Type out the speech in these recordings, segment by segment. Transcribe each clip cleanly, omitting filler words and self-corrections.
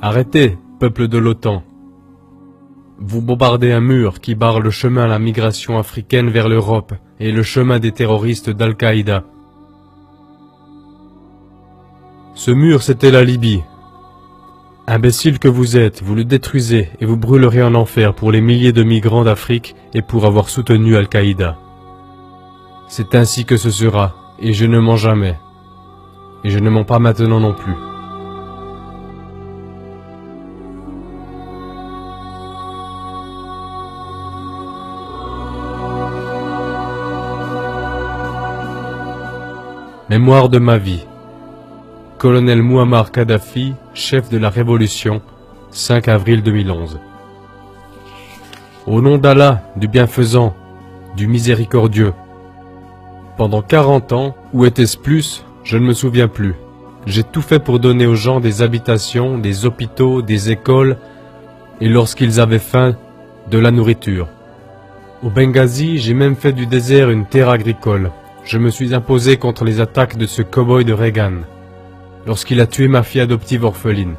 Arrêtez, peuple de l'OTAN. Vous bombardez un mur qui barre le chemin à la migration africaine vers l'Europe et le chemin des terroristes d'Al-Qaïda. Ce mur, c'était la Libye. Imbécile que vous êtes, vous le détruisez et vous brûlerez en enfer pour les milliers de migrants d'Afrique et pour avoir soutenu Al-Qaïda. C'est ainsi que ce sera, et je ne mens jamais. Et je ne mens pas maintenant non plus. Mémoire de ma vie. Colonel Mouammar Kadhafi, chef de la Révolution, 5 avril 2011. Au nom d'Allah, du bienfaisant, du miséricordieux. Pendant 40 ans, ou était-ce plus, je ne me souviens plus. J'ai tout fait pour donner aux gens des habitations, des hôpitaux, des écoles, et lorsqu'ils avaient faim, de la nourriture. Au Benghazi, j'ai même fait du désert une terre agricole. Je me suis imposé contre les attaques de ce cow-boy de Reagan, lorsqu'il a tué ma fille adoptive orpheline.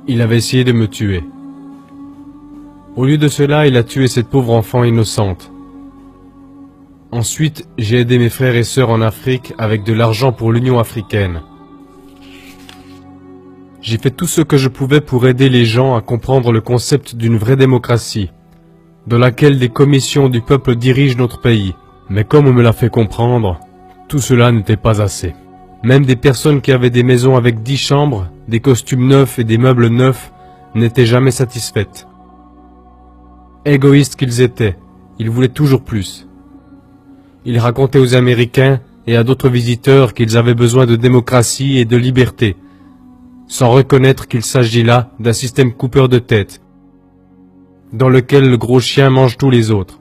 Il avait essayé de me tuer. Au lieu de cela, il a tué cette pauvre enfant innocente. Ensuite, j'ai aidé mes frères et sœurs en Afrique avec de l'argent pour l'Union africaine. J'ai fait tout ce que je pouvais pour aider les gens à comprendre le concept d'une vraie démocratie, dans laquelle des commissions du peuple dirigent notre pays. Mais comme on me l'a fait comprendre, tout cela n'était pas assez. Même des personnes qui avaient des maisons avec 10 chambres, des costumes neufs et des meubles neufs n'étaient jamais satisfaites. Égoïstes qu'ils étaient, ils voulaient toujours plus. Ils racontaient aux Américains et à d'autres visiteurs qu'ils avaient besoin de démocratie et de liberté, sans reconnaître qu'il s'agit là d'un système coupeur de tête, dans lequel le gros chien mange tous les autres.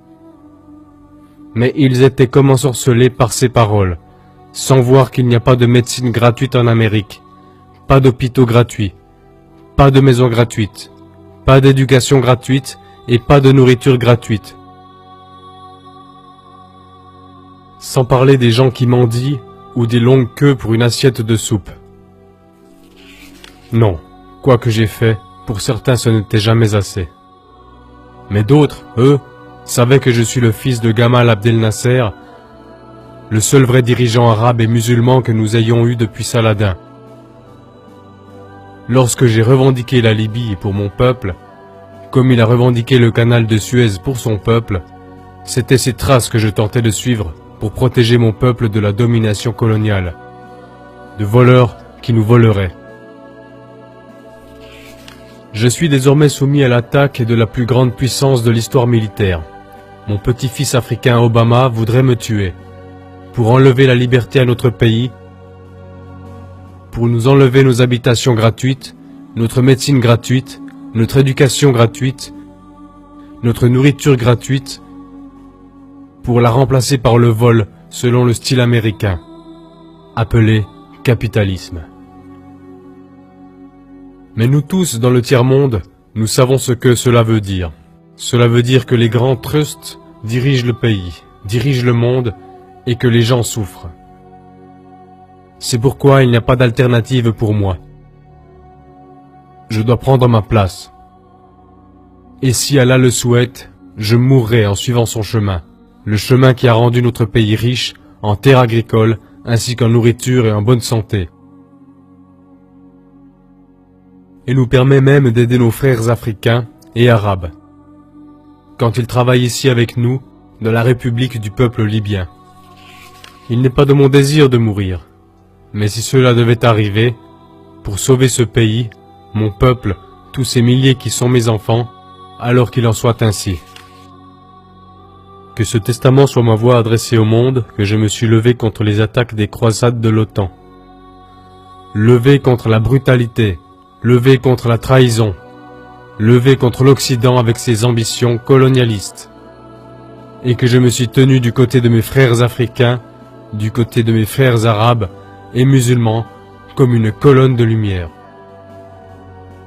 Mais ils étaient comme ensorcelés par ces paroles, sans voir qu'il n'y a pas de médecine gratuite en Amérique, pas d'hôpitaux gratuits, pas de maisons gratuites, pas d'éducation gratuite et pas de nourriture gratuite. Sans parler des gens qui mendient ou des longues queues pour une assiette de soupe. Non, quoi que j'ai fait, pour certains ce n'était jamais assez. Mais d'autres, eux, savaient que je suis le fils de Gamal Abdel Nasser, le seul vrai dirigeant arabe et musulman que nous ayons eu depuis Saladin. Lorsque j'ai revendiqué la Libye pour mon peuple, comme il a revendiqué le canal de Suez pour son peuple, c'était ces traces que je tentais de suivre pour protéger mon peuple de la domination coloniale, de voleurs qui nous voleraient. Je suis désormais soumis à l'attaque de la plus grande puissance de l'histoire militaire. Mon petit-fils africain Obama voudrait me tuer, pour enlever la liberté à notre pays, pour nous enlever nos habitations gratuites, notre médecine gratuite, notre éducation gratuite, notre nourriture gratuite, pour la remplacer par le vol selon le style américain, appelé capitalisme. Mais nous tous, dans le tiers-monde, nous savons ce que cela veut dire. Cela veut dire que les grands trusts dirigent le pays, dirigent le monde, et que les gens souffrent. C'est pourquoi il n'y a pas d'alternative pour moi. Je dois prendre ma place. Et si Allah le souhaite, je mourrai en suivant son chemin, le chemin qui a rendu notre pays riche en terres agricoles, ainsi qu'en nourriture et en bonne santé. Et nous permet même d'aider nos frères africains et arabes, quand ils travaillent ici avec nous, dans la République du peuple libyen. Il n'est pas de mon désir de mourir, mais si cela devait arriver, pour sauver ce pays, mon peuple, tous ces milliers qui sont mes enfants, alors qu'il en soit ainsi. Que ce testament soit ma voix adressée au monde, que je me suis levé contre les attaques des croisades de l'OTAN. Levé contre la brutalité, levé contre la trahison, levé contre l'Occident avec ses ambitions colonialistes. Et que je me suis tenu du côté de mes frères africains, du côté de mes frères arabes et musulmans, comme une colonne de lumière.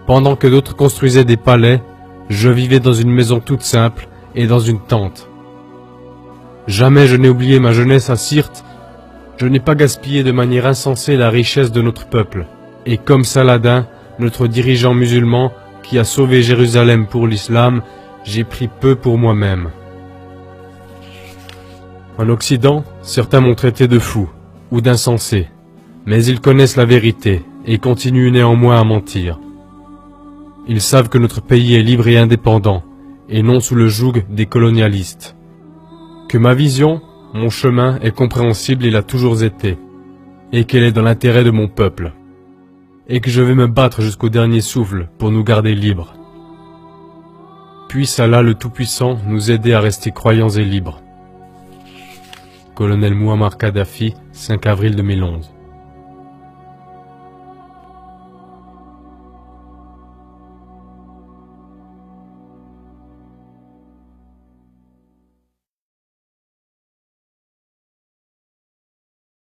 Pendant que d'autres construisaient des palais, je vivais dans une maison toute simple et dans une tente. Jamais je n'ai oublié ma jeunesse à Sirte, je n'ai pas gaspillé de manière insensée la richesse de notre peuple. Et comme Saladin, notre dirigeant musulman qui a sauvé Jérusalem pour l'islam, j'ai pris peu pour moi-même. En Occident, certains m'ont traité de fou ou d'insensé, mais ils connaissent la vérité et continuent néanmoins à mentir. Ils savent que notre pays est libre et indépendant, et non sous le joug des colonialistes. Que ma vision, mon chemin est compréhensible et l'a toujours été, et qu'elle est dans l'intérêt de mon peuple, et que je vais me battre jusqu'au dernier souffle pour nous garder libres. Puisse Allah le Tout-Puissant nous aider à rester croyants et libres. Colonel Mouammar Kadhafi, 5 avril 2011.